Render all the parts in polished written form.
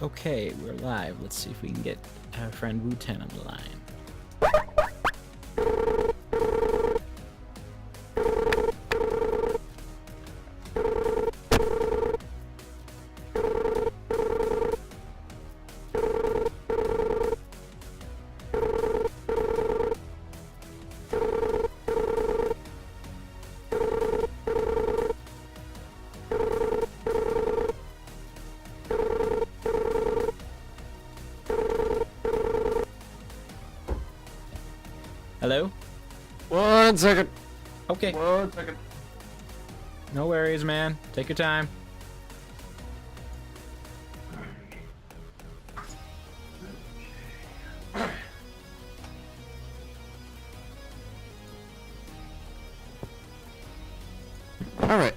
Okay, we're live. Let's see if we can get our friend WUTEN on the line. Hello? 1 second. Okay. 1 second. No worries, man. Take your time. All right.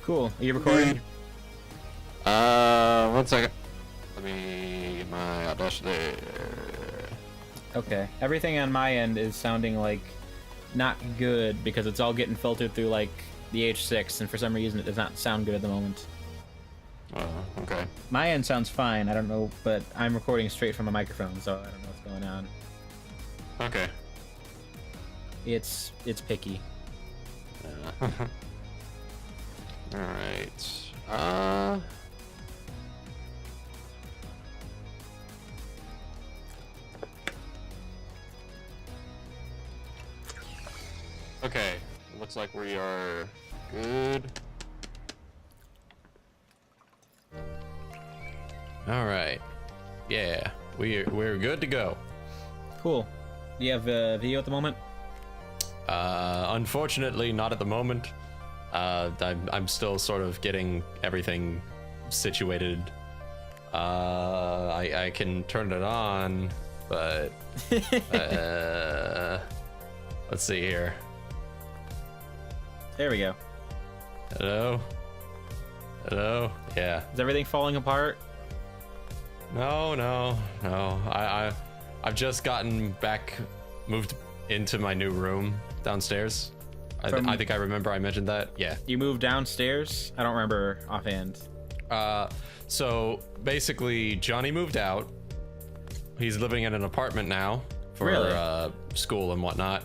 Cool. Are you recording? 1 second. Let me get my Audacity. Okay. Everything on my end is sounding like not good because it's all getting filtered through like the H6, and for some reason it does not sound good at the moment. Okay. My end sounds fine. I don't know, but I'm recording straight from a microphone, so I don't know what's going on. Okay. It's picky. All right. Okay. Looks like we are good. All right. Yeah, we're good to go. Cool. Do you have a video at the moment? Unfortunately, not at the moment. I'm still sort of getting everything situated. I can turn it on, but let's see here. There we go. Hello? Hello? Yeah. Is everything falling apart? No. I've just moved into my new room downstairs. I think I remember I mentioned that. Yeah. You moved downstairs? I don't remember offhand. So basically Johnny moved out. He's living in an apartment now for Really? School and whatnot.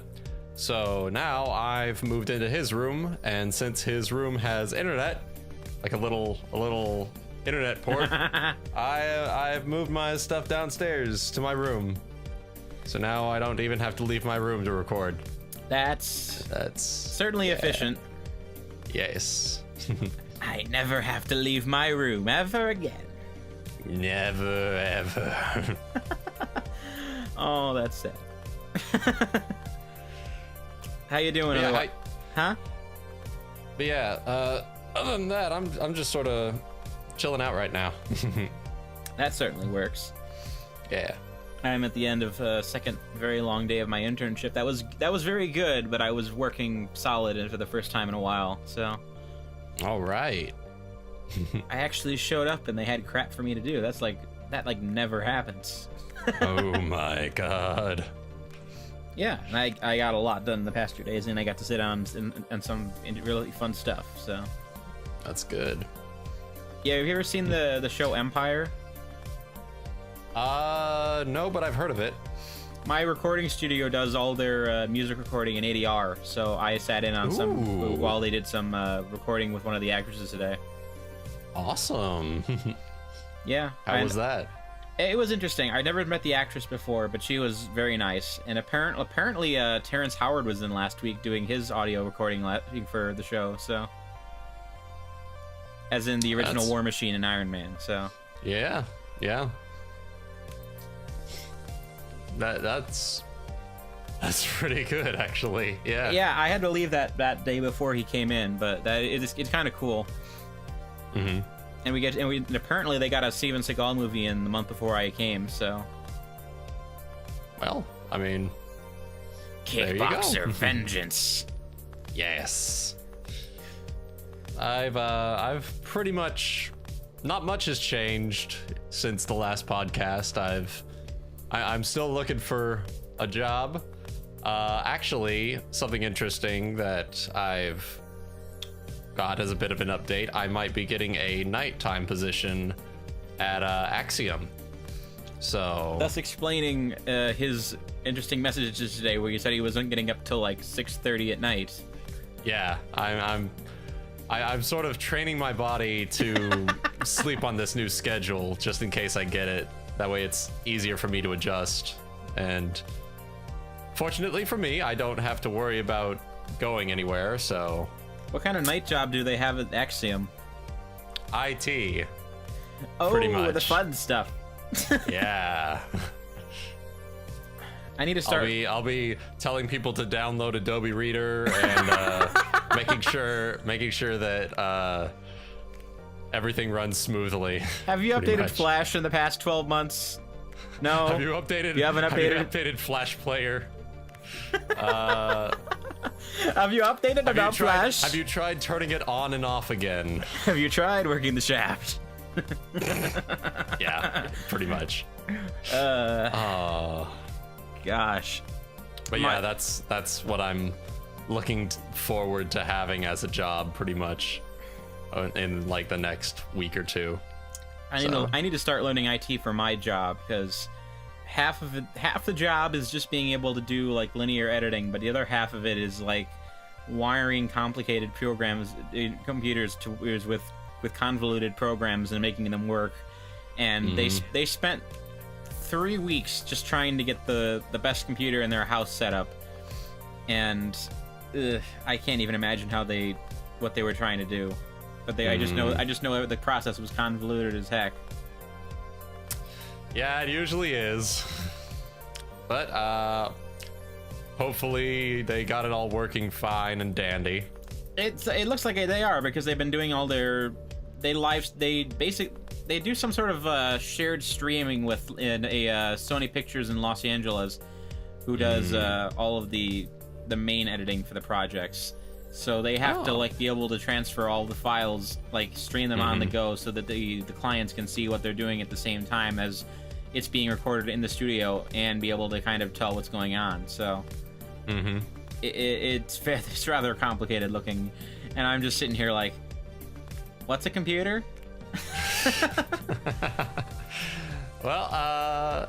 So now I've moved into his room, and since his room has internet, like a little internet port, I've moved my stuff downstairs to my room. So now I don't even have to leave my room to record. That's certainly efficient. Yes. I never have to leave my room ever again. Never ever. Oh, that's sad. How you doing? Yeah, Huh? But yeah, other than that, I'm just sort of chilling out right now. That certainly works. Yeah. I'm at the end of a second very long day of my internship. That was very good, but I was working solid and for the first time in a while. So All right. I actually showed up and they had crap for me to do. That never happens. Oh my god. Yeah, and I got a lot done in the past 2 days, and I got to sit down and some really fun stuff. So That's good. yeah, have you ever seen the show Empire? No, but I've heard of it. My recording studio does all their music recording in ADR, so I sat in on Ooh. some while they did some recording with one of the actresses today. Awesome. Yeah. How was that? It was interesting. I'd never met the actress before, but she was very nice. And apparently Terrence Howard was in last week doing his audio recording for the show, so... As in the original War Machine and Iron Man, so... Yeah. That's pretty good, actually. Yeah. Yeah, I had to leave that day before he came in, but it's kind of cool. Mm-hmm. And apparently they got a Steven Seagal movie in the month before I came, so... Well, I mean... there you go. Kickboxer Vengeance. Yes. I've pretty much... not much has changed since the last podcast. I'm still looking for a job. Actually, something interesting that I've got as a bit of an update, I might be getting a nighttime position at Axiom. So Thus explaining his interesting messages today, where you said he wasn't getting up till like 6:30 at night. yeah, I'm sort of training my body to sleep on this new schedule just in case I get it. That way it's easier for me to adjust. And fortunately for me, I don't have to worry about going anywhere, so... What kind of night job do they have at Axiom? IT. Oh, pretty much. The fun stuff. Yeah. I need to start. I'll be telling people to download Adobe Reader and making sure that everything runs smoothly. Have you pretty updated much. Flash in the past 12 months? No. Have you updated? You haven't updated? Have you updated Flash Player? Have you updated about Flash? Have you tried turning it on and off again? Have you tried working the shaft? Yeah, pretty much. Gosh. But yeah, that's what I'm looking forward to having as a job, pretty much, in like the next week or two. I need to start learning IT for my job, because half the job is just being able to do like linear editing, but the other half of it is like wiring complicated programs, computers with convoluted programs and making them work. And they spent 3 weeks just trying to get the best computer in their house set up, and I can't even imagine what they were trying to do. But I just know the process was convoluted as heck. Yeah, it usually is. But hopefully they got it all working fine and dandy. It looks like they are, because they've been doing all their they do some sort of shared streaming in a Sony Pictures in Los Angeles, who does all of the main editing for the projects. So they have to like be able to transfer all the files, like stream them on the go, so that the clients can see what they're doing at the same time as it's being recorded in the studio, and be able to kind of tell what's going on. So it's rather complicated looking, and I'm just sitting here like, what's a computer? Well,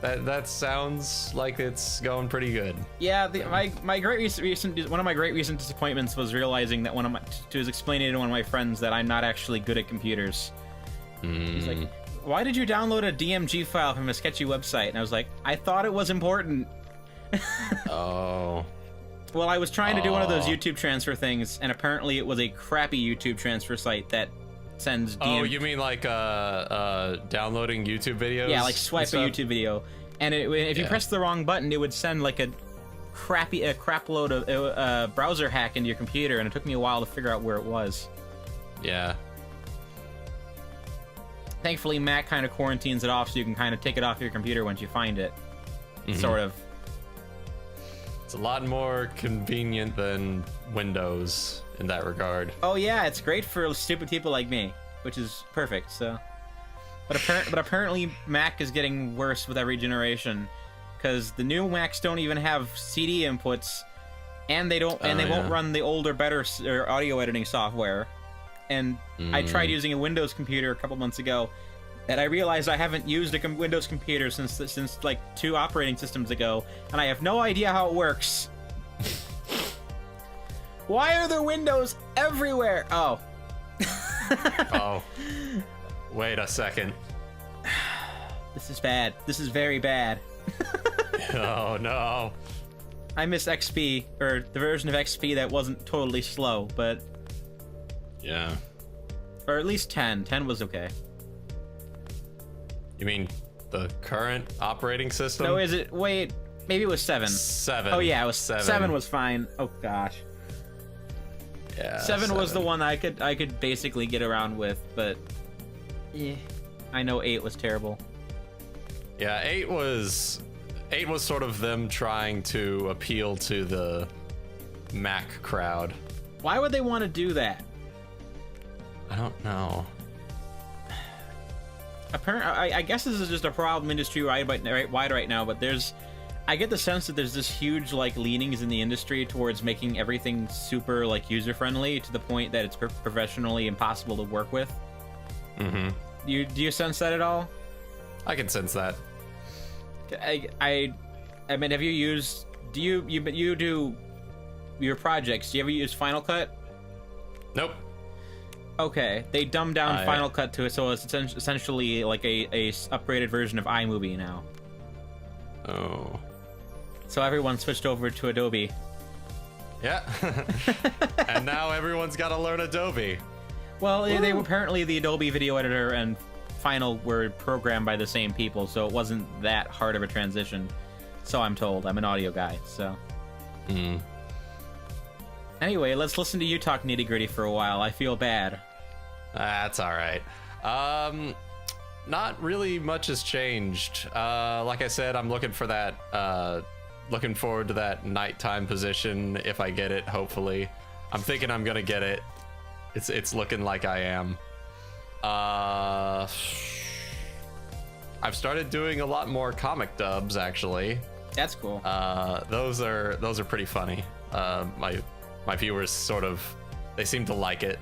that sounds like it's going pretty good. Yeah, one of my great recent disappointments was realizing that was explaining to one of my friends that I'm not actually good at computers. He's like, "Why did you download a DMG file from a sketchy website?" And I was like, "I thought it was important." Oh. Well, I was trying to do one of those YouTube transfer things, and apparently it was a crappy YouTube transfer site that sends Oh, you mean like downloading YouTube videos? Yeah, like swipe a YouTube video, and if you press the wrong button, it would send like a crap load of browser hack into your computer, and it took me a while to figure out where it was. Yeah. Thankfully, Mac kind of quarantines it off, so you can kind of take it off your computer once you find it. Sort of. It's a lot more convenient than Windows in that regard. Oh yeah, it's great for stupid people like me, which is perfect. So, but apparently Mac is getting worse with every generation, because the new Macs don't even have CD inputs, and they won't run the older, better audio editing software. And I tried using a Windows computer a couple months ago, and I realized I haven't used a Windows computer since like 2 operating systems ago, and I have no idea how it works. Why are there windows everywhere? Oh. Oh. Wait a second. This is bad. This is very bad. Oh no. I miss XP, or the version of XP that wasn't totally slow, but... Yeah. Or at least 10. 10 was okay. You mean the current operating system? No, is it? Wait, maybe it was 7. 7. Oh yeah, it was 7 was fine. Oh gosh. Yeah. 7 was the one I could basically get around with, but yeah, I know 8 was terrible. Yeah, 8 was sort of them trying to appeal to the Mac crowd. Why would they want to do that? I don't know. I guess this is just a problem industry-wide right now, but I get the sense that there's this huge like leanings in the industry towards making everything super like user-friendly, to the point that it's professionally impossible to work with. Do you sense that at all? I can sense that. I mean, have you used? Do you do your projects? Do you ever use Final Cut? Nope. Okay, they dumbed down Final Cut to it, so it's essentially like a upgraded version of iMovie now. Oh. So everyone switched over to Adobe. Yeah. And now everyone's got to learn Adobe. Well, they were apparently the Adobe Video Editor and Final were programmed by the same people, so it wasn't that hard of a transition. So I'm told. I'm an audio guy, so. Anyway, let's listen to you talk nitty-gritty for a while. I feel bad. That's all right. Not really much has changed. Like I said, I'm looking for that. Looking forward to that nighttime position if I get it. Hopefully, I'm thinking I'm gonna get it. It's looking like I am. I've started doing a lot more comic dubs actually. That's cool. Those are pretty funny. My viewers sort of, they seem to like it.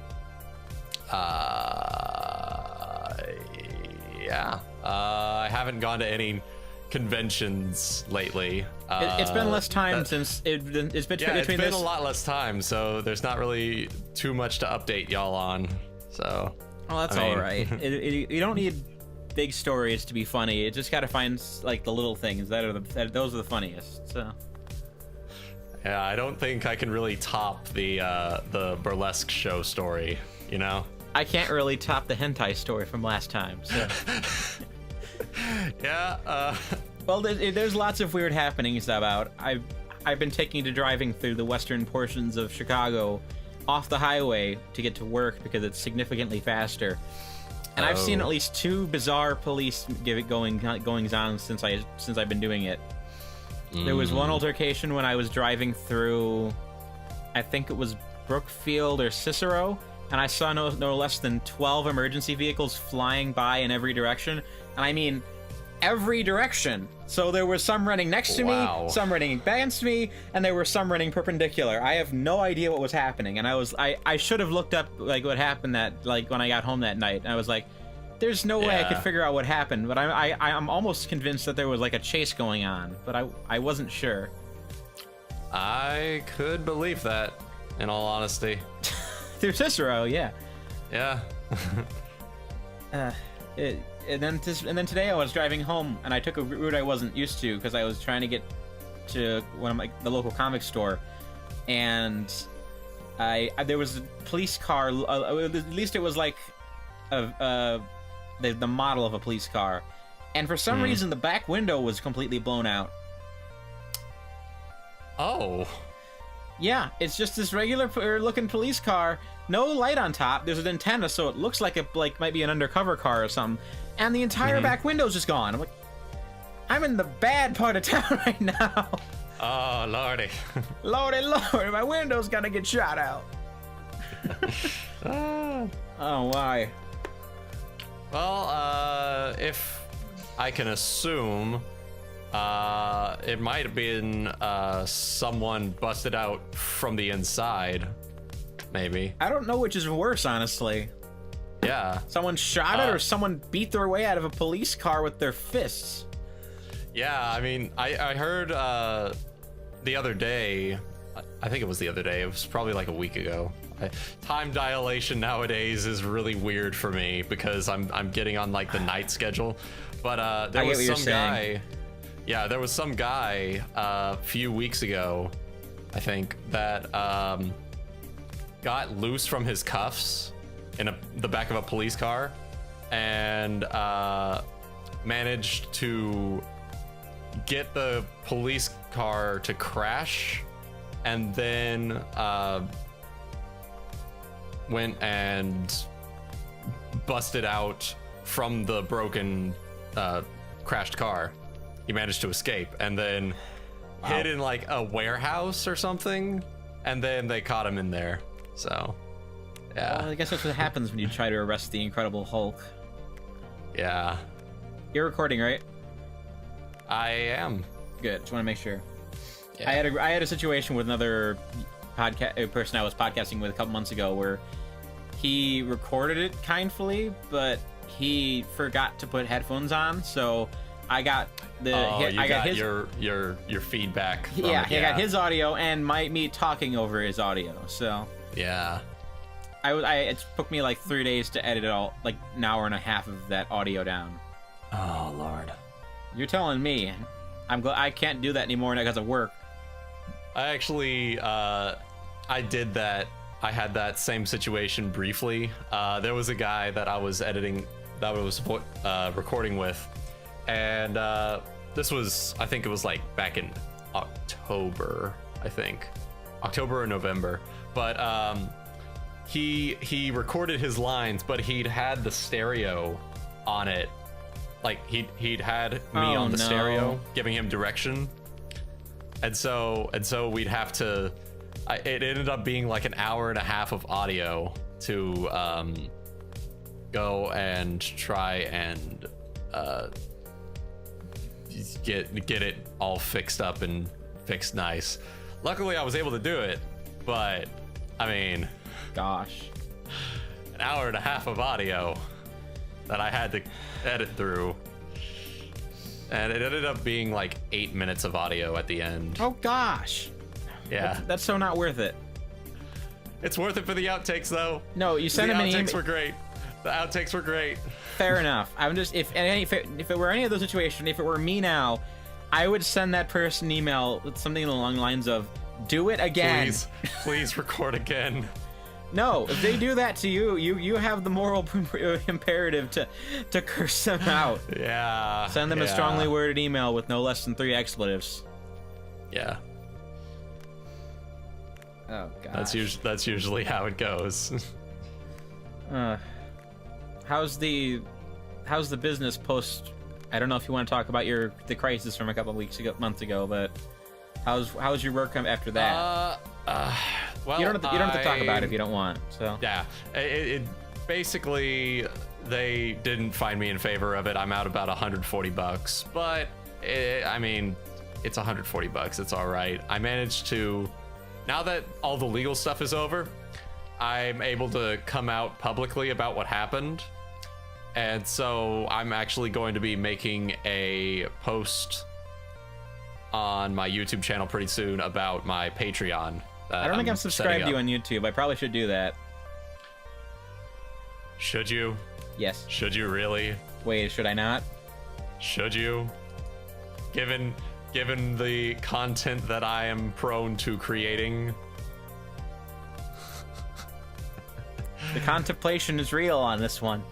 Yeah. I haven't gone to any conventions lately. It's been less time since it's been. Yeah, it's been a lot less time, so there's not really too much to update y'all on. So. Well, that's all right. You don't need big stories to be funny. You just gotta find like the little things those are the funniest. So. Yeah, I don't think I can really top the burlesque show story, you know? I can't really top the hentai story from last time, so. Yeah, Well, there's lots of weird happenings about. I've been taking to driving through the western portions of Chicago off the highway to get to work because it's significantly faster. And I've seen at least 2 bizarre police goings on since I've been doing it. There was one altercation when I was driving through, I think it was Brookfield or Cicero, and I saw no less than 12 emergency vehicles flying by in every direction. And I mean, every direction. So there were some running next to me, some running against me, and there were some running perpendicular. I have no idea what was happening, and I should have looked up like what happened when I got home that night. And I was like, there's no way I could figure out what happened, but I'm almost convinced that there was like a chase going on, but I wasn't sure. I could believe that, in all honesty. Through Cicero, yeah. Yeah. And then today I was driving home, and I took a route I wasn't used to because I was trying to get to the local comic store, and there was a police car. At least it was like the model of a police car, and for some reason the back window was completely blown out. Oh. Yeah, it's just this regular looking police car, no light on top. There's an antenna, so it looks like might be an undercover car or something, and the entire back window's just gone. I'm like, I'm in the bad part of town right now. Oh, lordy. Lordy, my window's gonna get shot out. Oh, why? Well, if I can assume, it might have been someone busted out from the inside, maybe. I don't know which is worse, honestly. Yeah. Someone shot it, or someone beat their way out of a police car with their fists. Yeah, I mean, I heard the other day, I think it was the other day, it was probably like a week ago. Time dilation nowadays is really weird for me because I'm getting on like the night schedule. But there was some guy. Yeah, there was some guy a few weeks ago, I think, that got loose from his cuffs in the back of a police car and managed to get the police car to crash, and then went and busted out from the broken crashed car. He managed to escape and then hid in like a warehouse or something, and then they caught him in there. So yeah, well, I guess that's what happens when you try to arrest the Incredible Hulk. Yeah. You're recording, right? I am. Good. Just want to make sure. Yeah. I had a situation with another person I was podcasting with a couple months ago where he recorded it kindly, but he forgot to put headphones on, so I got the I got his your feedback. From I it, got his audio and me talking over his audio. So yeah, it took me like 3 days to edit all, like an hour and a half of that audio down. Oh Lord, you're telling me. I'm glad I can't do that anymore because of work. I actually I did that. I had that same situation briefly. There was a guy that I was recording with, and this was, I think it was like back in October, October or November. But he recorded his lines, but he'd had the stereo on it. Like he'd had me on the stereo giving him direction, and so we'd have to. It ended up being like an hour and a half of audio to go and try and get it all fixed up and fixed nice. Luckily, I was able to do it, but I mean, gosh, an hour and a half of audio that I had to edit through, and it ended up being like 8 minutes of audio at the end. Oh gosh. Yeah, that's so not worth it. It's worth it for the outtakes, though. No, you sent him an email. The outtakes were great. The outtakes were great. Fair enough. I'm just if it were any of those situations, if it were me now, I would send that person an email with something along the lines of, "Do it again. Please record again." No, if they do that to you, you have the moral imperative to curse them out. Yeah. Send them a strongly worded email with no less than 3 expletives. Yeah. Oh god. That's usually how it goes. How's the business post? I don't know if you want to talk about the crisis from a couple of months ago, but how's your work after that? Well, you don't have to talk about it if you don't want. So yeah, it basically they didn't find me in favor of it. I'm out about $140, but I mean, it's $140. It's all right. I managed to. Now that all the legal stuff is over, I'm able to come out publicly about what happened. And so I'm actually going to be making a post on my YouTube channel pretty soon about my Patreon. I don't think I'm subscribed to you on YouTube. I probably should do that. Should you? Yes. Should you really? Wait, should I not? Should you? Given the content that I am prone to creating. The contemplation is real on this one.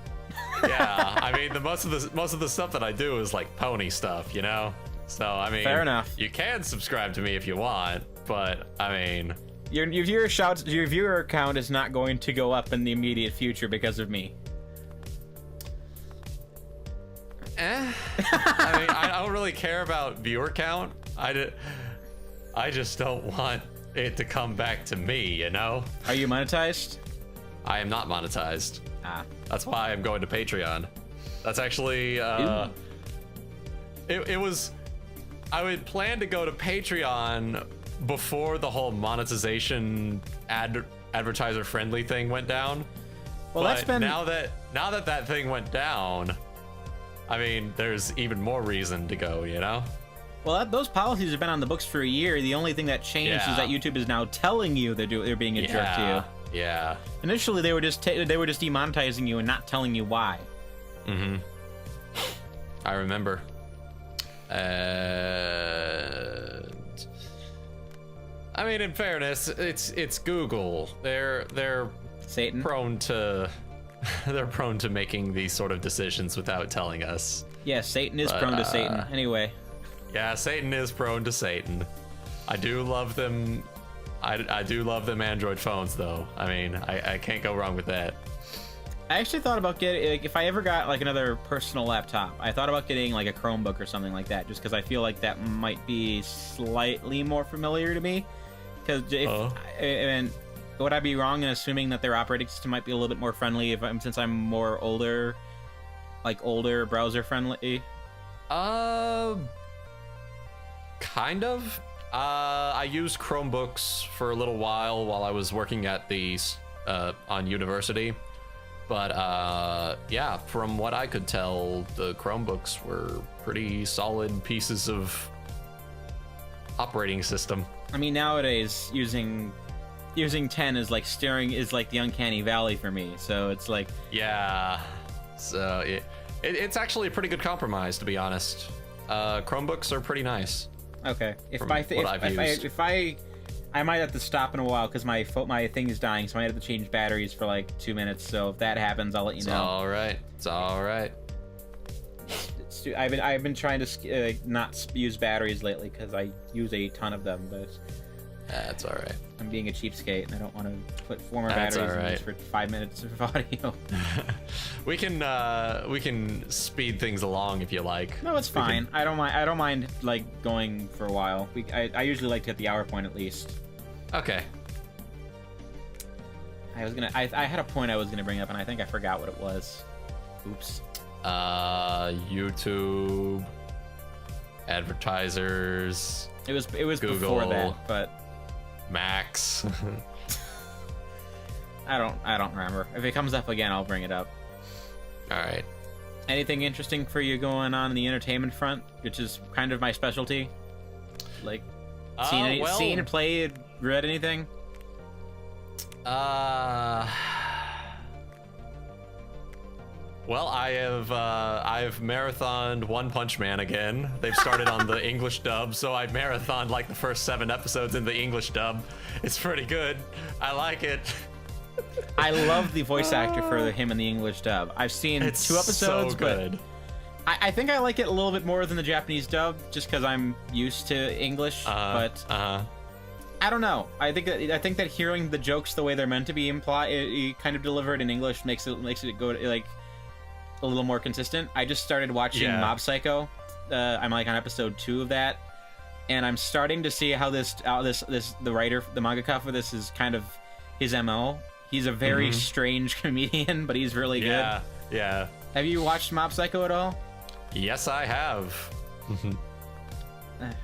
Yeah, I mean, most of the stuff that I do is like pony stuff, you know? So, I mean, fair enough. You can subscribe to me if you want, but I mean, your viewer account is not going to go up in the immediate future because of me. I mean, I don't really care about viewer count. I just don't want it to come back to me, you know? Are you monetized? I am not monetized. That's why I'm going to Patreon. That's actually it was. I would plan to go to Patreon before the whole monetization advertiser friendly thing went down. Well, but that's been now that thing went down. I mean, there's even more reason to go, you know? Well, those policies have been on the books for a year. The only thing that changed is that YouTube is now telling you they're being a jerk to you. Yeah. Initially, they were just demonetizing you and not telling you why. Mm-hmm. I remember. I mean, in fairness, it's Google. They're Satan prone to they're prone to making these sort of decisions without telling us. Yeah, Satan is prone to Satan. Anyway. Yeah, Satan is prone to Satan. I do love them. I do love them Android phones, though. I mean, I can't go wrong with that. I actually thought about getting, like, if I ever got like another personal laptop, I thought about getting like a Chromebook or something like that, just because I feel like that might be slightly more familiar to me. Because and would I be wrong in assuming that their operating system might be a little bit more friendly since I'm more older browser friendly? Kind of. I used Chromebooks for a little while I was working at on university, But yeah, from what I could tell, the Chromebooks were pretty solid pieces of operating system. I mean, nowadays using 10 is like the uncanny valley for me. So it's like, yeah. So it's actually a pretty good compromise, to be honest. Chromebooks are pretty nice. okay, I might have to stop in a while because my thing is dying, so I might have to change batteries for like 2 minutes. So if that happens, I'll let you know. All right. It's all right. I've been trying to not use batteries lately because I use a ton of them, but That's all right. I'm being a cheapskate and I don't want to put 4 more That's batteries all in right. this for 5 minutes of audio. We can speed things along if you like. No, it's fine. I don't mind like going for a while. I usually like to hit the hour point at least. Okay. I had a point I was gonna bring up and I think I forgot what it was. Oops. YouTube advertisers. It was Google. before that, but Max. I don't remember. If it comes up again, I'll bring it up. All right. Anything interesting for you going on in the entertainment front, which is kind of my specialty? Like, seen, played, read anything? Well, I've marathoned One Punch Man again. They've started on the English dub, so I marathoned like the first 7 episodes in the English dub. It's pretty good. I like it. I love the voice actor for him in the English dub. I've seen 2 episodes, so good. but I think I like it a little bit more than the Japanese dub, just because I'm used to English. But I don't know. I think that hearing the jokes the way they're meant to be kind of delivered in English makes it go like a little more consistent. I just started watching Mob Psycho. I'm like on episode 2 of that, and I'm starting to see how the writer, the mangaka for this is kind of his MO. He's a very strange comedian, but he's really good. Yeah. Have you watched Mob Psycho at all? Yes, I have.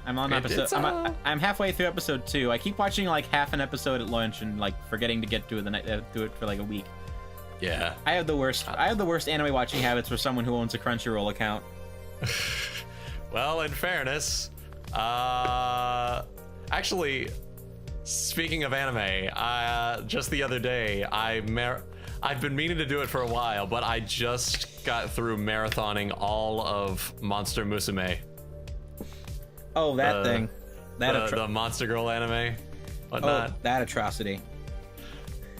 I'm on episode. I'm halfway through episode 2. I keep watching like half an episode at lunch and like forgetting to get to it do it for like a week. Yeah. I have the worst anime watching habits for someone who owns a Crunchyroll account. Well, in fairness, actually, speaking of anime, just the other day, I've been meaning to do it for a while, but I just got through marathoning all of Monster Musume. Oh, that thing. The Monster Girl anime, whatnot. Oh, that atrocity.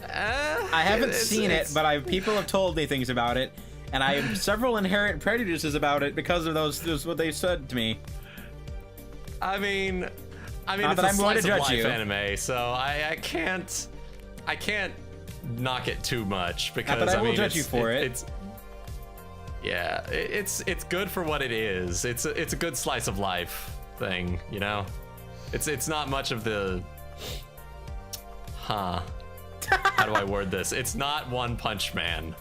I haven't seen it, but people have told me things about it, and I have several inherent prejudices about it because of those what they said to me. I mean, Not it's that a I'm going to slice of judge life you. anime, so I can't knock it too much because But I will judge you for it. It's good for what it is. It's a good slice of life thing, you know. It's not much of the how do I word this? It's not One Punch Man.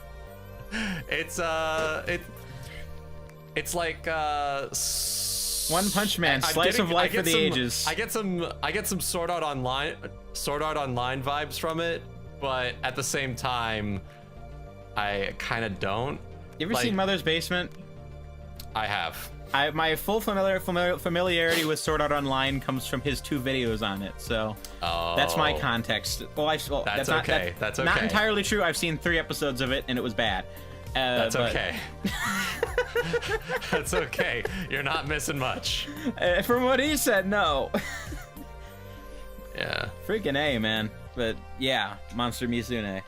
It's like One Punch Man, slice of life for the ages. I get some Sword Art Online vibes from it, but at the same time, I kind of don't. You ever seen Mother's Basement? I have. My full familiarity with Sword Art Online comes from his 2 videos on it, so that's my context. That's okay. That's okay. Not entirely true. I've seen 3 episodes of it, and it was bad. That's okay. That's okay. You're not missing much. From what he said, no. Yeah. Freaking A, man. But yeah, Monster Mizune.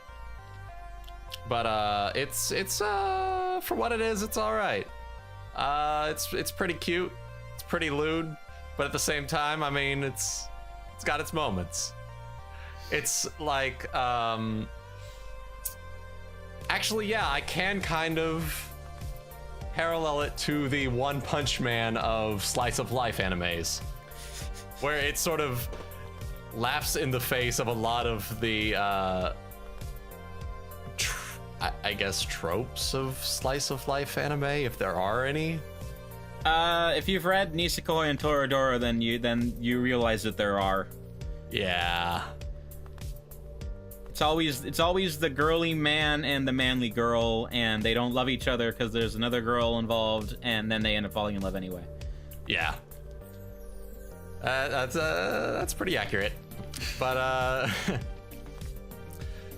But it's for what it is, it's all right. It's pretty cute. It's pretty lewd, but at the same time, I mean, it's got its moments. It's like actually, yeah, I can kind of parallel it to the One Punch Man of slice of life animes, where it sort of laughs in the face of a lot of the I guess tropes of slice of life anime, if there are any. If you've read Nisekoi and Toradora, then you realize that there are. Yeah. It's always the girly man and the manly girl, and they don't love each other because there's another girl involved, and then they end up falling in love anyway. Yeah. That's pretty accurate. But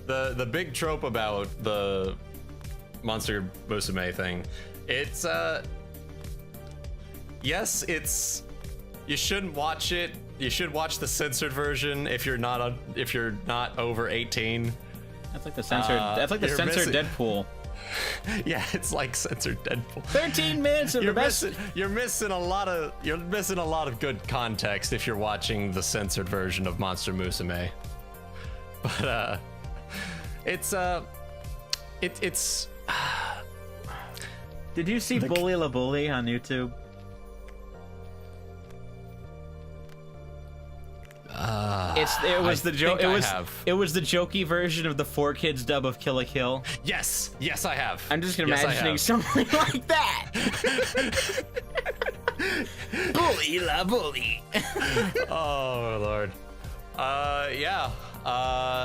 the big trope about the Monster Musume thing, it's yes, it's, you shouldn't watch it. You should watch the censored version if you're not over 18. That's like the censored. That's like the censored Deadpool. Yeah, it's like censored Deadpool. 13 minutes of the best. You're missing a lot of good context if you're watching the censored version of Monster Musume. But it's Did you see Bully La Bully on YouTube? It was the jokey version of the 4Kids dub of Kill la Kill. Yes, I have. I'm just imagining something like that. Bully La Bully. Oh Lord. Yeah.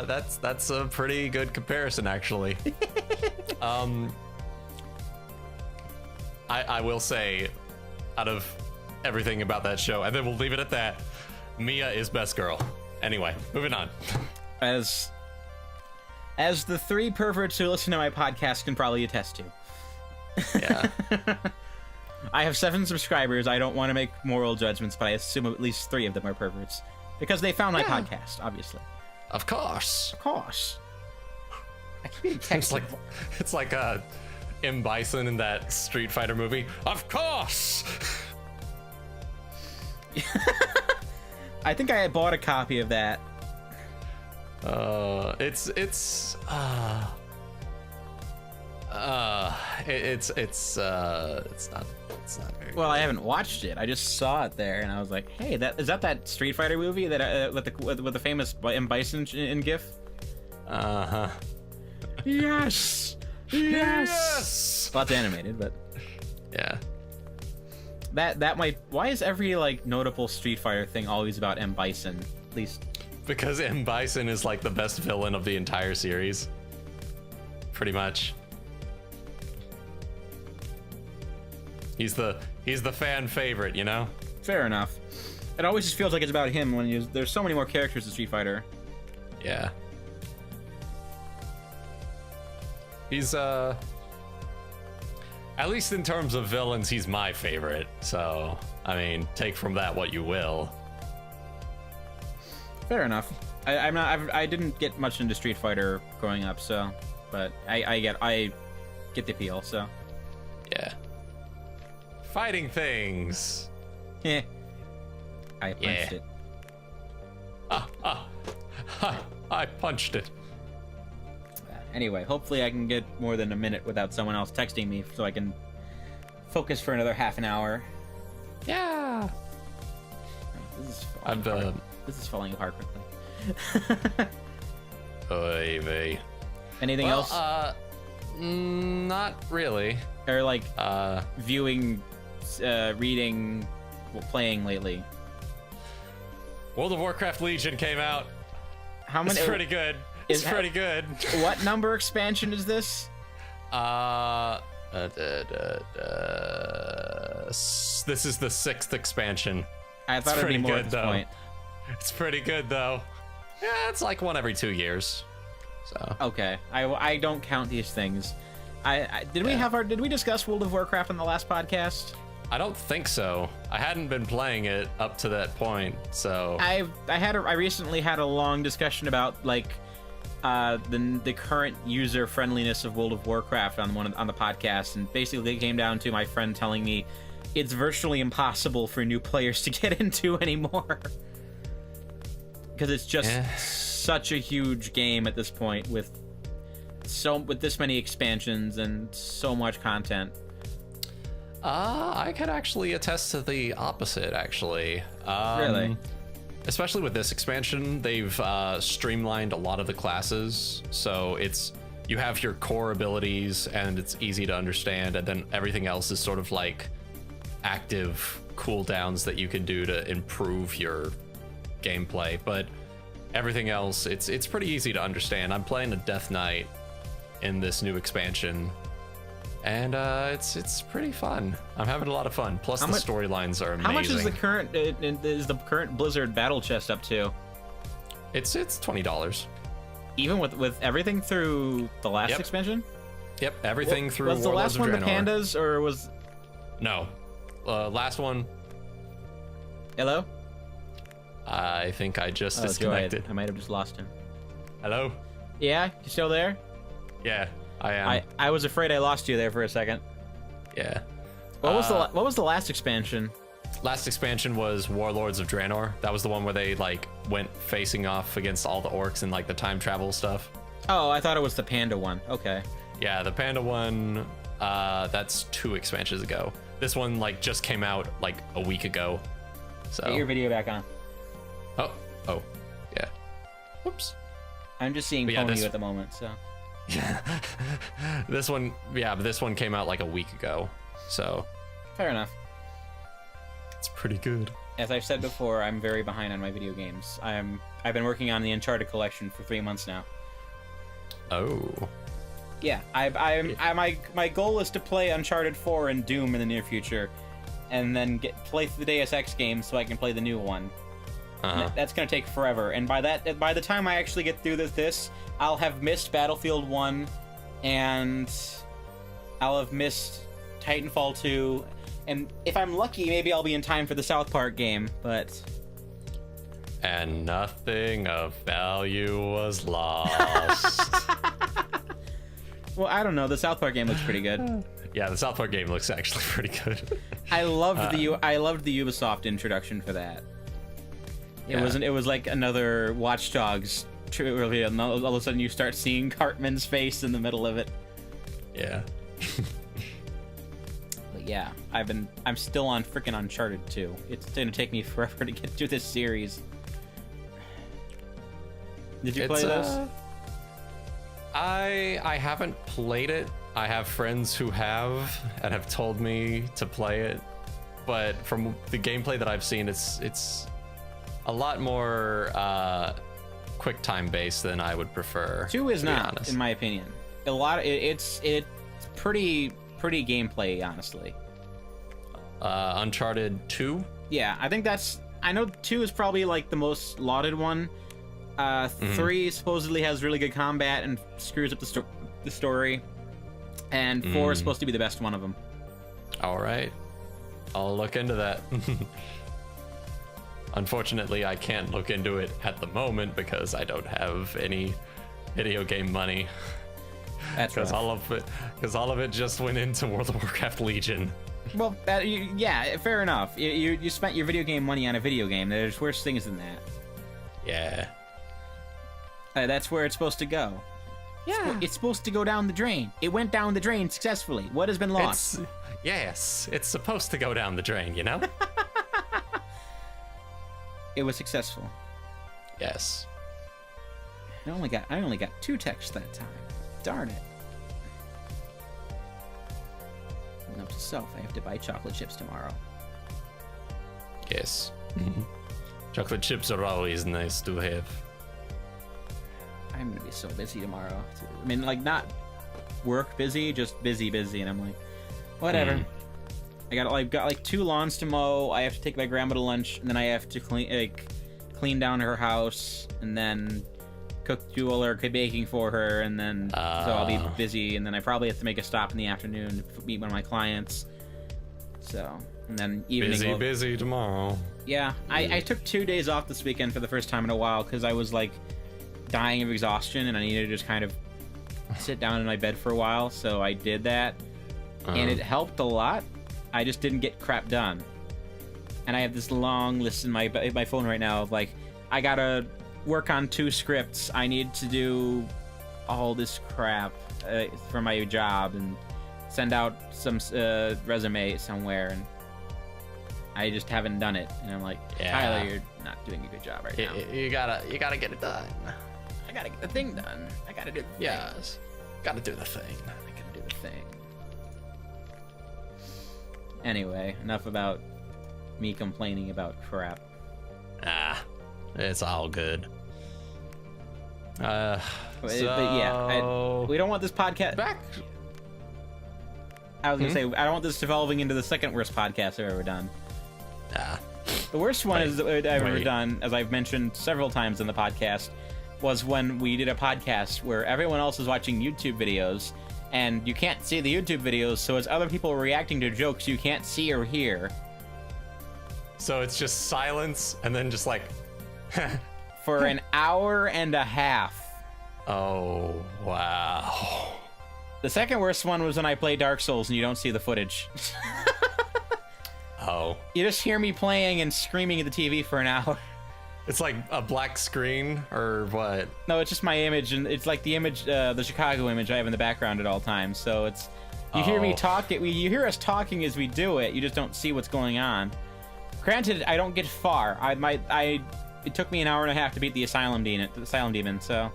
That's a pretty good comparison, actually. I will say, out of everything about that show, and then we'll leave it at that, Mia is best girl. Anyway, moving on. As the three perverts who listen to my podcast can probably attest to. Yeah. I have 7 subscribers. I don't want to make moral judgments, but I assume at least 3 of them are perverts. Because they found my podcast, obviously. Of course. Of course. I keep getting texted. It's like M. Bison in that Street Fighter movie. Of course! I think I had bought a copy of that. It's not very well, I haven't watched it. I just saw it there, and I was like, "Hey, is that Street Fighter movie that with the famous M. Bison in GIF?" Uh-huh. Yes. Well, it's animated, but yeah. That might. Why is every like notable Street Fighter thing always about M. Bison? At least because M. Bison is like the best villain of the entire series. Pretty much. He's the fan favorite, you know? Fair enough. It always just feels like it's about him when there's so many more characters in Street Fighter. Yeah. He's at least in terms of villains, he's my favorite. So, I mean, take from that what you will. Fair enough. I didn't get much into Street Fighter growing up, so, but I get the appeal, so. Yeah. Fighting things. Yeah. I punched it. I punched it. Anyway, hopefully I can get more than a minute without someone else texting me so I can focus for another half an hour. Yeah. This is falling apart quickly. Oy vey. Anything else? Not really. Or like viewing, reading, playing lately. World of Warcraft Legion came out. How many? It's pretty good. It's pretty good. What number expansion is this? This is the 6th expansion. I thought it'd be more at this point. It's pretty good though. Yeah, it's like one every 2 years. So. Okay, I don't count these things. Did we discuss World of Warcraft in the last podcast? I don't think so. I hadn't been playing it up to that point, so. I recently had a long discussion about like the current user friendliness of World of Warcraft on the podcast, and basically it came down to my friend telling me it's virtually impossible for new players to get into anymore because it's just such a huge game at this point with this many expansions and so much content. I could actually attest to the opposite, actually. Really? Especially with this expansion, they've streamlined a lot of the classes, so you have your core abilities and it's easy to understand, and then everything else is sort of like active cooldowns that you can do to improve your gameplay. But everything else, it's pretty easy to understand. I'm playing a Death Knight in this new expansion, and it's pretty fun. I'm having a lot of fun. Plus, the storylines are amazing. How much is the current Blizzard battle chest up to? It's $20. Even with everything through the last expansion? Yep, everything through Was the Warlords last of one the Draenor. pandas, or was... No. Last one, Hello? I think I just disconnected. I might have just lost him. Hello? Yeah? You still there? Yeah, I am. I was afraid I lost you there for a second. Yeah. What was the last expansion? Last expansion was Warlords of Draenor. That was the one where they like went facing off against all the orcs and like the time travel stuff. Oh, I thought it was the panda one. Okay. Yeah, the panda one, that's 2 expansions ago. This one like just came out like a week ago. So Get your video back on. Oh, yeah. Whoops. I'm just seeing But yeah, Pony this- at the moment, so. Yeah. This one came out like a week ago. So Fair enough. it's pretty good. As I've said before, I'm very behind on my video games. I've been working on the Uncharted collection for 3 months now. Oh. Yeah, my goal is to play Uncharted 4 and Doom in the near future, and then play through the Deus Ex game so I can play the new one. Uh-huh. That's gonna take forever, and by the time I actually get through this, I'll have missed Battlefield 1, and I'll have missed Titanfall 2, and if I'm lucky, maybe I'll be in time for the South Park game, but... And nothing of value was lost. Well, I don't know, the South Park game looks pretty good. Yeah, the South Park game looks actually pretty good. I loved the Ubisoft introduction for that. It was like another Watch Dogs reveal, and all of a sudden you start seeing Cartman's face in the middle of it. Yeah. But yeah, I'm still on freaking Uncharted 2. It's gonna take me forever to get through this series. Did you play those? I haven't played it. I have friends who have and have told me to play it, but from the gameplay that I've seen, it's a lot more quick time based than I would prefer. 2 is to be not, honest. in my opinion. It's pretty pretty gameplay, honestly. Uncharted 2? Yeah, I think I know 2 is probably like the most lauded one. 3 supposedly has really good combat and screws up the story. And 4 is supposed to be the best one of them. All right. I'll look into that. Unfortunately, I can't look into it at the moment because I don't have any video game money. That's Because rough. all of it just went into World of Warcraft Legion. Well, yeah, fair enough. You spent your video game money on a video game. There's worse things than that. Yeah. That's where it's supposed to go. Yeah. It's supposed to go down the drain. It went down the drain successfully. What has been lost? Yes, it's supposed to go down the drain, you know? It was successful. Yes. I only got 2 texts that time. Darn it. Note to self, I have to buy chocolate chips tomorrow. Yes. Chocolate chips are always nice to have. I'm gonna be so busy tomorrow. I mean, like, not work busy, just busy, and I'm like, whatever. I got like 2 lawns to mow. I have to take my grandma to lunch, and then I have to clean down her house, and then do all her baking for her, and then so I'll be busy, and then I probably have to make a stop in the afternoon to meet one of my clients. So, and then evening. Busy tomorrow. Yeah, I took 2 days off this weekend for the first time in a while because I was like dying of exhaustion, and I needed to just kind of sit down in my bed for a while. So I did that, and it helped a lot. I just didn't get crap done, and I have this long list in my phone right now of like, I gotta work on 2 scripts. I need to do all this crap for my job and send out some resume somewhere, and I just haven't done it. And I'm like, Tyler, you're not doing a good job right now. You gotta get it done. I gotta get the thing done. I gotta do the thing. Yes. Gotta do the thing. I gotta do the thing. Anyway, enough about me complaining about crap. It's all good. So... But yeah, we don't want this podcast. Back. I was gonna say I don't want this devolving into the second worst podcast I've ever done. Yeah. The worst one I've ever wait. done, as I've mentioned several times in the podcast, was when we did a podcast where everyone else is watching YouTube videos, and you can't see the YouTube videos, so it's other people reacting to jokes you can't see or hear. So it's just silence, and then just like... For an hour and a half. Oh, wow. The second worst one was when I play Dark Souls and you don't see the footage. Oh. You just hear me playing and screaming at the TV for an hour. It's like a black screen, or what? No, it's just my image, and it's like the image, the Chicago image I have in the background at all times. So it's, you hear me talk, you hear us talking as we do it, you just don't see what's going on. Granted, I don't get far. It took me an hour and a half to beat the Asylum Demon, so...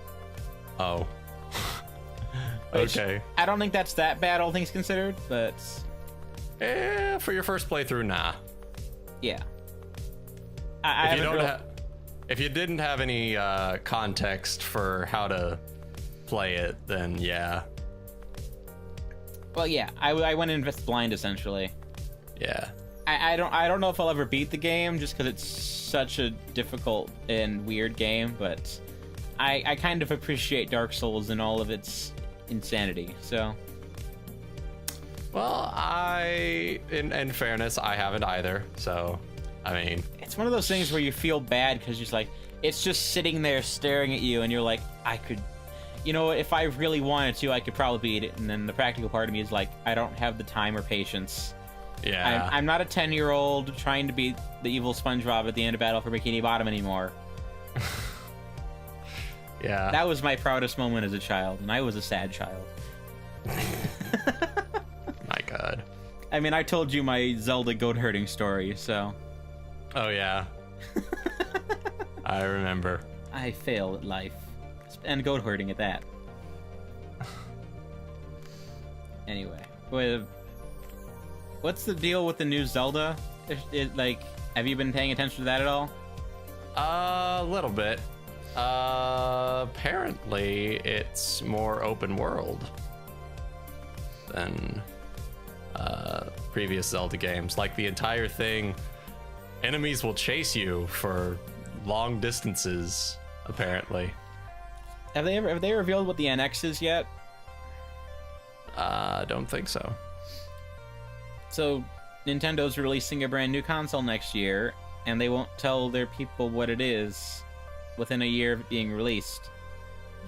Oh. Which, okay. I don't think that's that bad, all things considered, but... For your first playthrough, nah. Yeah. If you didn't have any context for how to play it, then yeah. Well, yeah, I went in blind, essentially. Yeah. I don't know if I'll ever beat the game, just because it's such a difficult and weird game, but I kind of appreciate Dark Souls and all of its insanity, so... Well, in fairness, I haven't either, so, I mean... It's one of those things where you feel bad, because you're just like, it's just sitting there staring at you, and you're like, I could... You know, if I really wanted to, I could probably beat it, and then the practical part of me is like, I don't have the time or patience. Yeah. I'm not a 10-year-old trying to beat the evil SpongeBob at the end of Battle for Bikini Bottom anymore. Yeah. That was my proudest moment as a child, and I was a sad child. My God. I mean, I told you my Zelda goat herding story, so... Oh, yeah. I remember. I fail at life. And goat herding at that. Anyway. What's the deal with the new Zelda? Have you been paying attention to that at all? A little bit. Apparently it's more open world than previous Zelda games. Like, the entire thing, enemies will chase you for long distances, apparently. Have they revealed what the NX is yet? I don't think so. So, Nintendo's releasing a brand new console next year, and they won't tell their people what it is within a year of it being released.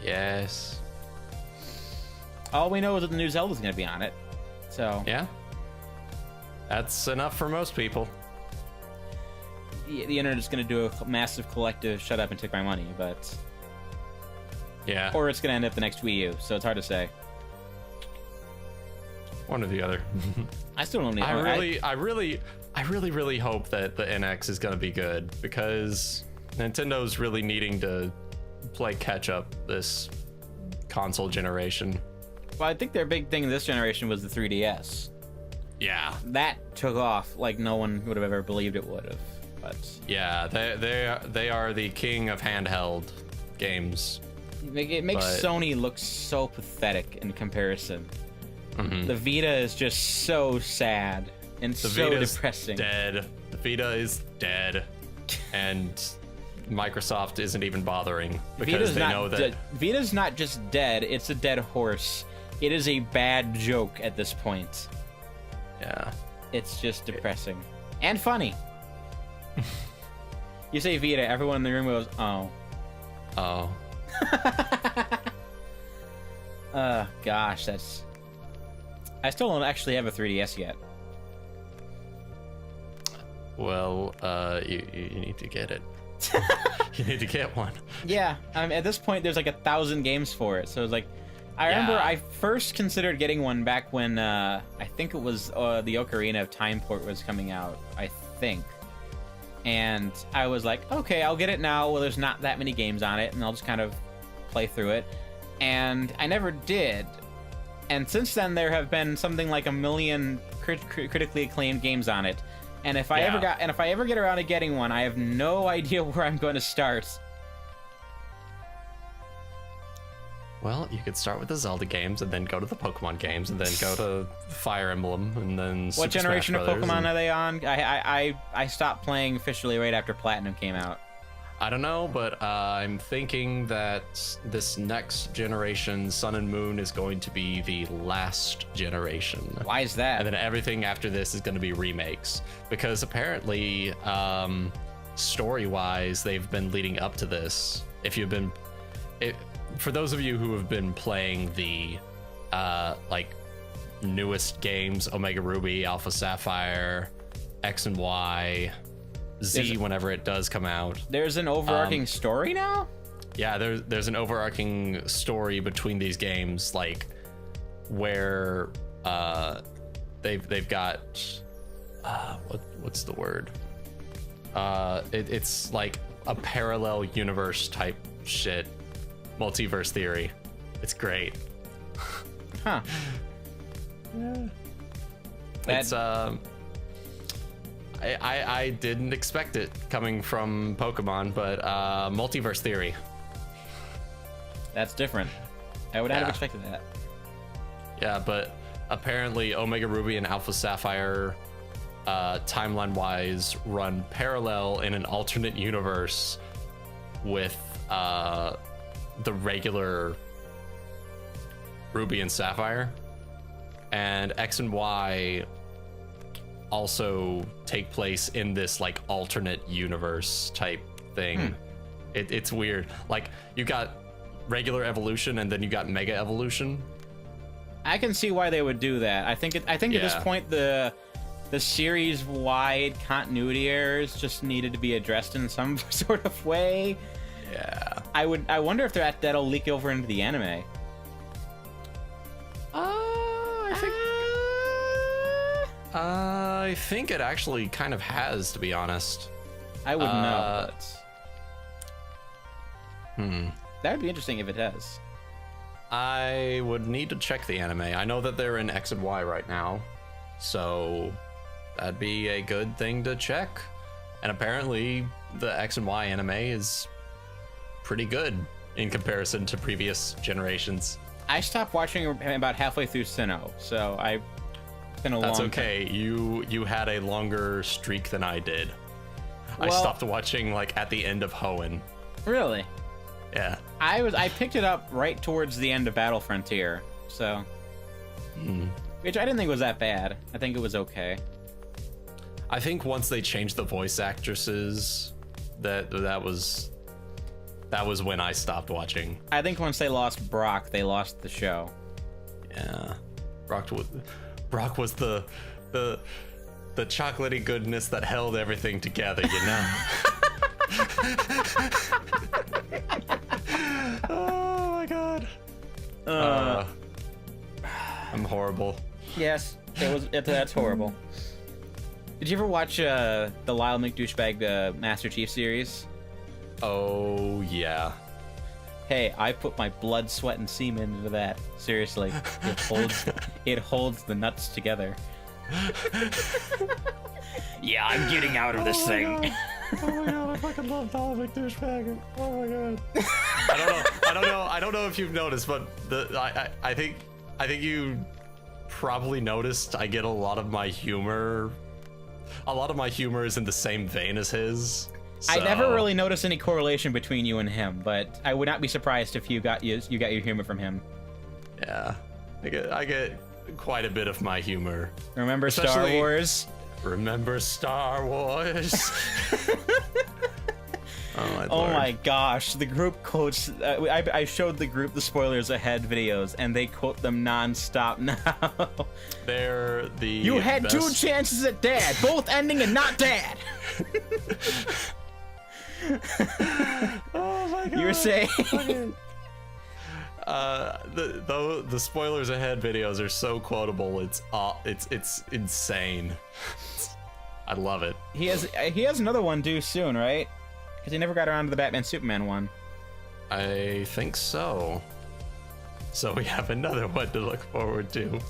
Yes. All we know is that the new Zelda's going to be on it. So Yeah. That's enough for most people. the internet's going to do a massive collective shut up and take my money, but... Yeah. Or it's going to end up the next Wii U, so it's hard to say. One or the other. I still don't need... I really hope that the NX is going to be good, because Nintendo's really needing to play catch up this console generation. Well, I think their big thing this generation was the 3DS. Yeah. That took off like no one would have ever believed it would have. But Yeah, they are the king of handheld games. it makes Sony look so pathetic in comparison. Mm-hmm. The Vita is just so sad and The so Vita's depressing. dead. The Vita is dead. And Microsoft isn't even bothering, because they know that Vita's not just dead, it's a dead horse. It is a bad joke at this point. Yeah. It's just depressing. And funny. You say Vita, everyone in the room goes, oh. Oh. Gosh, that's... I still don't actually have a 3DS yet. Well, you need to get it. You need to get one. Yeah, at this point, there's like 1,000 games for it, so it's like... I remember I first considered getting one back when, I think it was the Ocarina of Time port was coming out, I think. And I was like, okay, I'll get it now. Well, there's not that many games on it, and I'll just kind of play through it. And I never did. And since then, there have been something like 1 million critically acclaimed games on it. And if I ever get around to getting one, I have no idea where I'm going to start. Well, you could start with the Zelda games and then go to the Pokemon games and then go to Fire Emblem and then What Super generation Smash of Brothers Pokemon are they on? I stopped playing officially right after Platinum came out. I don't know, but I'm thinking that this next generation, Sun and Moon, is going to be the last generation. Why is that? And then everything after this is going to be remakes. Because apparently, story-wise, they've been leading up to this. For those of you who have been playing the newest games, Omega Ruby, Alpha Sapphire, X and Y, Z, whenever it does come out. There's an overarching story now? Yeah, there's an overarching story between these games, like where they've got what's the word? It's like a parallel universe type shit. Multiverse theory. It's great. Huh. Yeah. It's I didn't expect it coming from Pokemon, but multiverse theory. That's different. I would not have expected that. Yeah, but apparently Omega Ruby and Alpha Sapphire, timeline-wise, run parallel in an alternate universe with the regular Ruby and Sapphire, and X and Y also take place in this like alternate universe type thing. It's weird. Like you got regular evolution and then you got mega evolution. I can see why they would do that. I think at this point the series wide continuity errors just needed to be addressed in some sort of way. Yeah. I wonder if that'll leak over into the anime. I think it actually kind of has, to be honest. I wouldn't know, but that would be interesting if it has. I would need to check the anime. I know that they're in X and Y right now, so that'd be a good thing to check. And apparently the X and Y anime is pretty good in comparison to previous generations. I stopped watching about halfway through Sinnoh, so it's been a long time. That's okay. You had a longer streak than I did. Well, I stopped watching like at the end of Hoenn. Really? Yeah. I picked it up right towards the end of Battle Frontier, so which I didn't think was that bad. I think it was okay. I think once they changed the voice actresses, that was when I stopped watching. I think once they lost Brock, they lost the show. Yeah. Brock was the chocolatey goodness that held everything together, you know. Oh my god. I'm horrible. Yes, that's horrible. Did you ever watch the Lyle McDouchebag Master Chief series? Oh yeah. Hey, I put my blood, sweat, and semen into that. Seriously, it holds the nuts together. Yeah, I'm getting out of this thing. God. Oh my god, I fucking love Lyle McDouchebag. Oh my god. I don't know if you've noticed, but I think you probably noticed I get a lot of my humor is in the same vein as his. So. I never really noticed any correlation between you and him, but I would not be surprised if you got your humor from him. Yeah, I get quite a bit of my humor. Remember Star Wars? Remember Star Wars? Oh my gosh, the group quotes. I showed the group the spoilers ahead videos, and they quote them non-stop now. They're the You had best. 2 chances at dad, both ending in not dad. Oh my god. You were saying? The spoilers ahead videos are so quotable. It's insane. I love it. He has another one due soon, right? Because he never got around to the Batman Superman one. I think so. So we have another one to look forward to.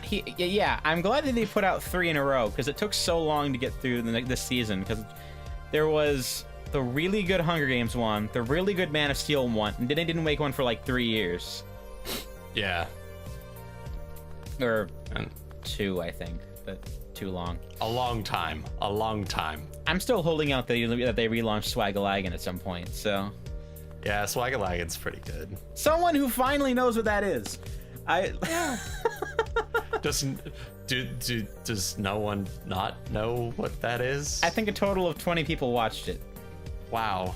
Yeah, I'm glad that they put out 3 in a row, because it took so long to get through this season. Because there was the really good Hunger Games one, the really good Man of Steel one, and then they didn't make one for like 3 years. Yeah. Or 2, I think, but too long. A long time. A long time. I'm still holding out that they relaunch Swagalagan at some point, so... Yeah, Swagalagan's pretty good. Someone who finally knows what that is. Does no one not know what that is? I think a total of 20 people watched it. Wow.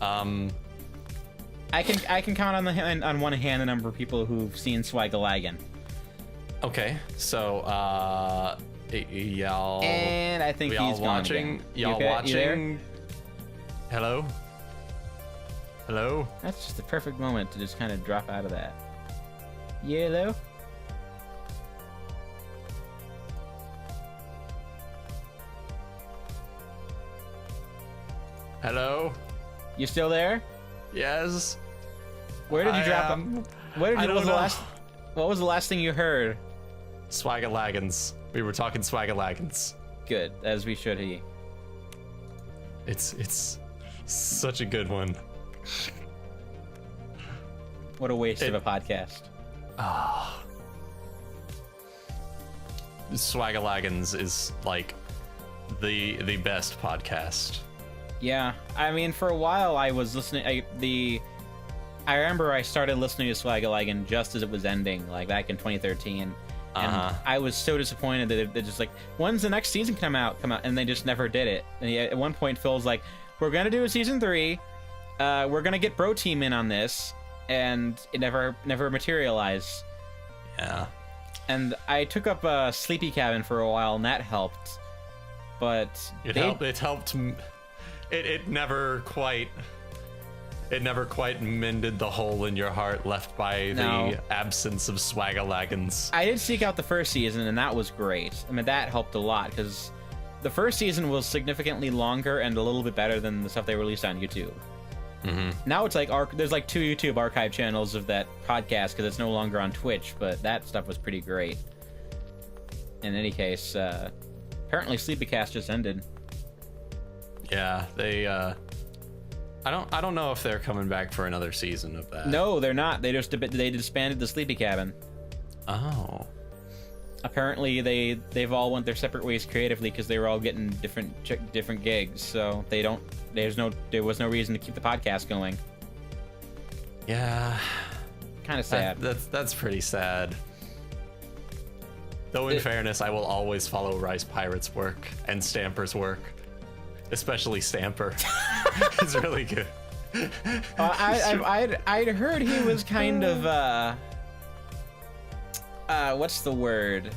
I can count on one hand the number of people who've seen Swagalagan. Okay, so y'all. And I think he's watching. Gone again. Y'all okay? watching. Hello. Hello. That's just the perfect moment to just kind of drop out of that. Hello. Hello. You still there? Yes. Where did you drop? Where did you? What was the last thing you heard? Swagalagans. We were talking Swagalagans. Good, as we should be. It's such a good one. What a waste of a podcast. Ah. Swagalagans is like the best podcast. Yeah, I mean, for a while I was listening. I remember I started listening to Swagalagan just as it was ending, like back in 2013, and I was so disappointed that they just like, when's the next season come out, and they just never did it. And at one point, Phil's like, "We're gonna do a season 3. We're gonna get Bro Team in on this," and it never materialized. Yeah. And I took up Sleepy Cabin for a while, and that helped. But it helped. It never quite mended the hole in your heart left by the absence of Swagalagans. I did seek out the first season, and that was great. I mean, that helped a lot, because the first season was significantly longer and a little bit better than the stuff they released on YouTube. Mm-hmm. Now it's like there's like 2 YouTube archive channels of that podcast, because it's no longer on Twitch, but that stuff was pretty great. In any case, apparently Sleepycast just ended. Yeah, they I don't know if they're coming back for another season of that. No, they're not. They disbanded the Sleepy Cabin. Oh. Apparently they've all went their separate ways creatively, because they were all getting different gigs. So there was no reason to keep the podcast going. Yeah. Kind of sad. That's pretty sad. Though in fairness, I will always follow Rice Pirate's work and Stamper's work. Especially Stamper. He's really good. I'd heard he was kind of what's the word?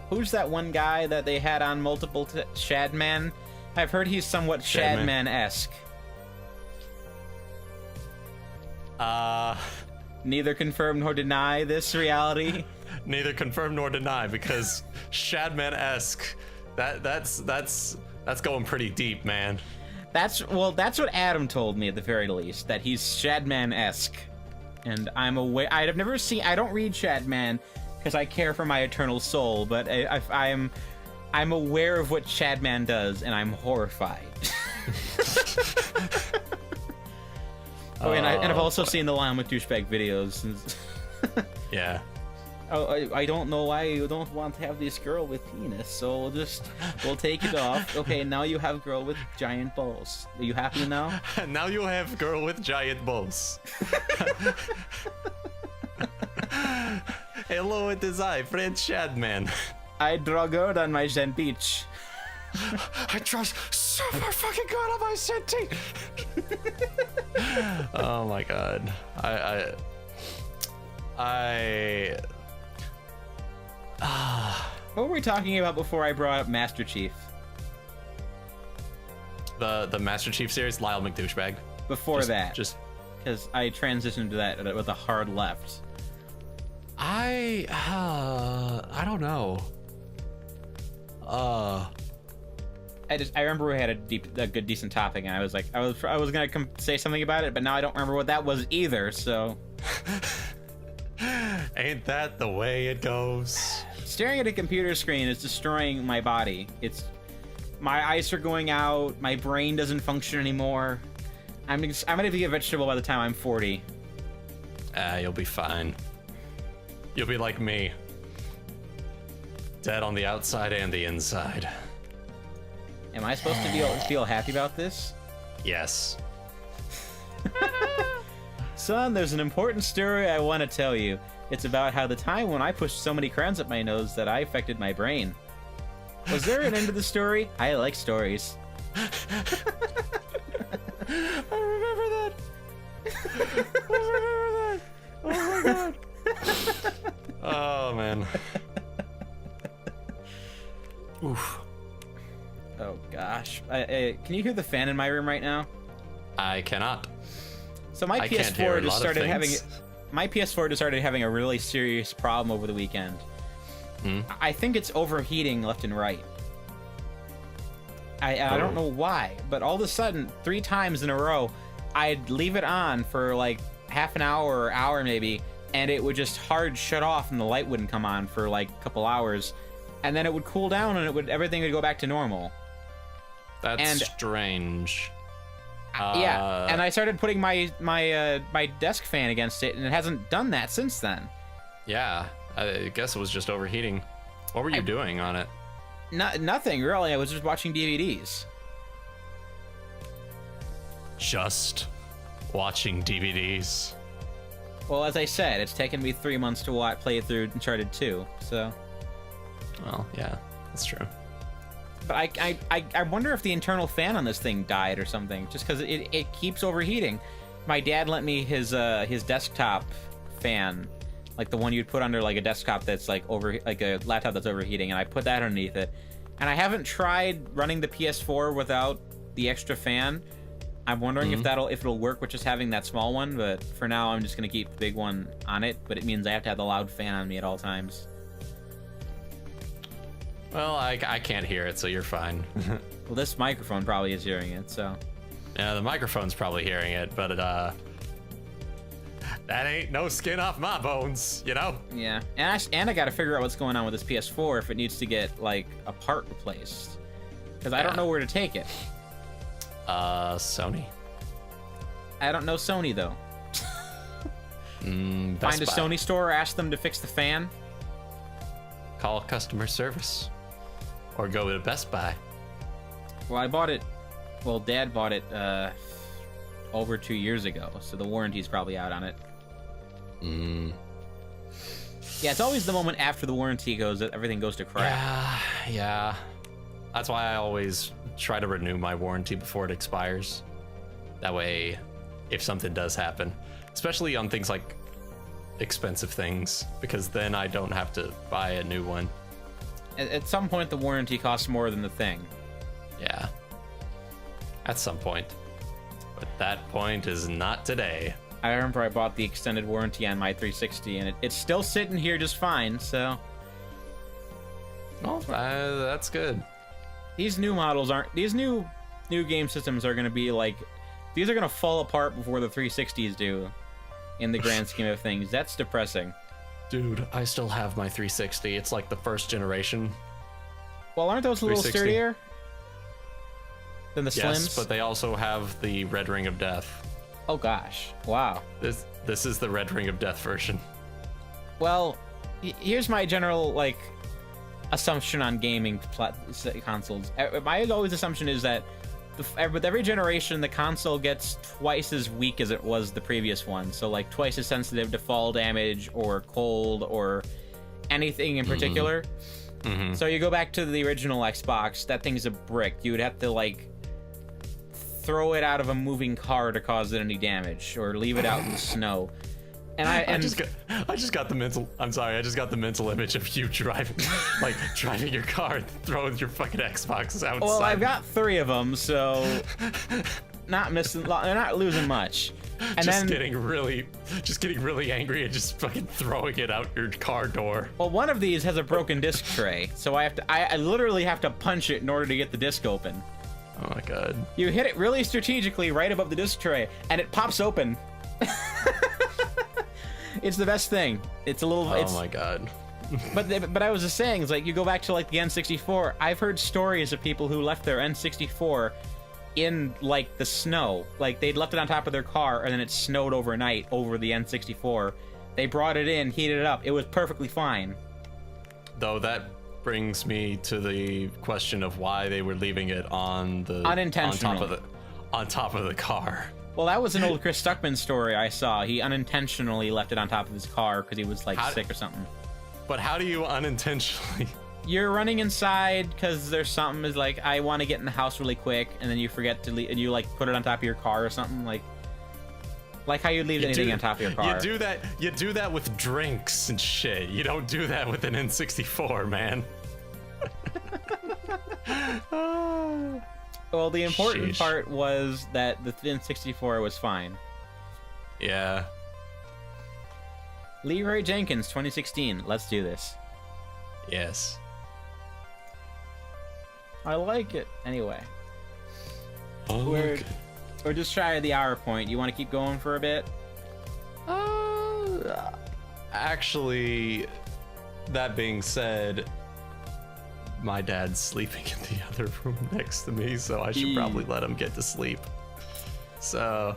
Who's that one guy that they had on multiple Shadman? I've heard he's somewhat Shadman-esque. Neither confirm nor deny this reality. Neither confirm nor deny, because Shadman-esque. That's going pretty deep, man. That's what Adam told me at the very least, that he's Shadman-esque. And I'm aware. I don't read Shadman because I care for my eternal soul, but I'm aware of what Shadman does, and I'm horrified. And I've also seen the Line with Douchebag videos. Yeah. Oh, I don't know why you don't want to have this girl with penis, so we'll take it off. Okay, now you have girl with giant balls. Are you happy now? Now you have girl with giant balls. Hello, it is I, Fred Shadman. I draw girl on my Zen beach. I trust super fucking good on my Senti. Oh my god. What were we talking about before I brought up Master Chief? The Master Chief series, Lyle McDouchebag. Before that, because I transitioned to that with a hard left. I don't know. I remember we had a good decent topic, and I was like, I was gonna say something about it, but now I don't remember what that was either. So. Ain't that the way it goes? Staring at a computer screen is destroying my body. My eyes are going out. My brain doesn't function anymore. I'm gonna be a vegetable by the time I'm 40. You'll be fine. You'll be like me. Dead on the outside and the inside. Am I supposed to feel happy about this? Yes. Son, there's an important story I want to tell you. It's about how the time when I pushed so many crayons up my nose that I affected my brain. Was there an end to the story? I like stories. I remember that. I remember that. Oh my god. Oh man. Oof. Oh gosh. Can you hear the fan in my room right now? I cannot. So my PS4 just started having a really serious problem over the weekend. I think it's overheating left and right. I don't know why, but all of a sudden, 3 times in a row, I'd leave it on for like half an hour or hour maybe, and it would just hard shut off and the light wouldn't come on for like a couple hours, and then it would cool down and everything would go back to normal. That's strange. Yeah, and I started putting my desk fan against it, and it hasn't done that since then. Yeah, I guess it was just overheating. What were you doing on it? Nothing really. I was just watching DVDs. Just watching DVDs. Well, as I said, it's taken me 3 months to play through Uncharted 2, so... Well, yeah, that's true. But I wonder if the internal fan on this thing died or something, just because it keeps overheating. My dad lent me his desktop fan, like the one you'd put under like a desktop that's like a laptop that's overheating, and I put that underneath it. And I haven't tried running the PS4 without the extra fan. I'm wondering if it'll work with just having that small one, but for now I'm just gonna keep the big one on it. But it means I have to have the loud fan on me at all times. Well, I can't hear it, so you're fine. Well, this microphone probably is hearing it, so... Yeah, the microphone's probably hearing it, but that ain't no skin off my bones, you know? Yeah, and I gotta figure out what's going on with this PS4, if it needs to get, like, a part replaced. Because I don't know where to take it. Sony? I don't know Sony, though. Find a Sony store, ask them to fix the fan. Call customer service. Or go to Best Buy. Well, I bought it... Well, Dad bought it, over 2 years ago, so the warranty's probably out on it. Yeah, it's always the moment after the warranty goes that everything goes to crap. Yeah. That's why I always try to renew my warranty before it expires. That way, if something does happen, especially on things like expensive things, because then I don't have to buy a new one. At some point, the warranty costs more than the thing. Yeah. At some point. But that point is not today. I remember I bought the extended warranty on my 360, and it's still sitting here just fine, so... Well, that's good. These new models aren't... These new game systems are going to be like... These are going to fall apart before the 360s do, in the grand scheme of things. That's depressing. Dude, I still have my 360. It's like the first generation. Well, aren't those a little 360. sturdier than the Slims? Yes, but they also have the Red Ring of Death. Oh gosh, wow. This is the Red Ring of Death version. Well, here's my general like assumption on gaming consoles. My always assumption is that with every generation, the console gets twice as weak as it was the previous one. So like twice as sensitive to fall damage or cold or anything in particular. So you go back to the original Xbox, that thing's a brick. You would have to like throw it out of a moving car to cause it any damage, or leave it out in the snow. And I just got the mental. I'm sorry. I just got the mental image of you driving your car, and throwing your fucking Xboxes outside. Well, I've got 3 of them, so not missing. They're not losing much. And just getting really angry and just fucking throwing it out your car door. Well, one of these has a broken disc tray, so I literally have to punch it in order to get the disc open. Oh my god. You hit it really strategically right above the disc tray, and it pops open. It's the best thing. It's a little. Oh my god. But I was just saying, it's like you go back to like the N64. I've heard stories of people who left their N64 in like the snow. Like they'd left it on top of their car, and then it snowed overnight over the N64. They brought it in, heated it up. It was perfectly fine. Though that brings me to the question of why they were leaving it on the unintentionally on top of the car. Well, that was an old Chris Stuckman story I saw. He unintentionally left it on top of his car because he was like sick or something. But how do you unintentionally? You're running inside because there's something is like, I want to get in the house really quick, and then you forget to leave, and you like put it on top of your car or something, like how you'd leave anything on top of your car. You do that with drinks and shit. You don't do that with an N64, man. Well, the important Sheesh. part was that the N64 was fine. Yeah. Leroy Jenkins, 2016. Let's do this. Yes. I like it. Anyway. Oh, We're just shy of the hour point. You want to keep going for a bit? Actually, that being said, my dad's sleeping in the other room next to me, so I should probably let him get to sleep. So,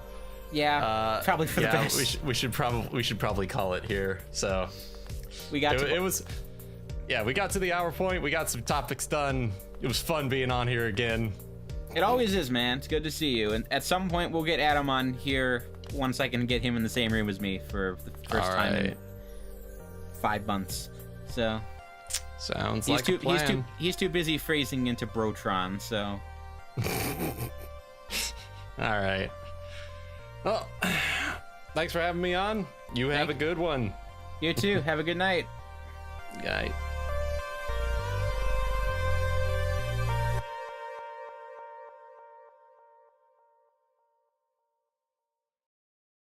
yeah, probably for the best. We should probably call it here. So, we got we got to the hour point. We got some topics done. It was fun being on here again. It always is, man. It's good to see you. And at some point, we'll get Adam on here once I can get him in the same room as me for the first time in 5 months. So sounds like a plan. He's too busy phrasing into Brotron. So. All right. Well, thanks for having me on. You have a good one. You too. Have a good night. Night.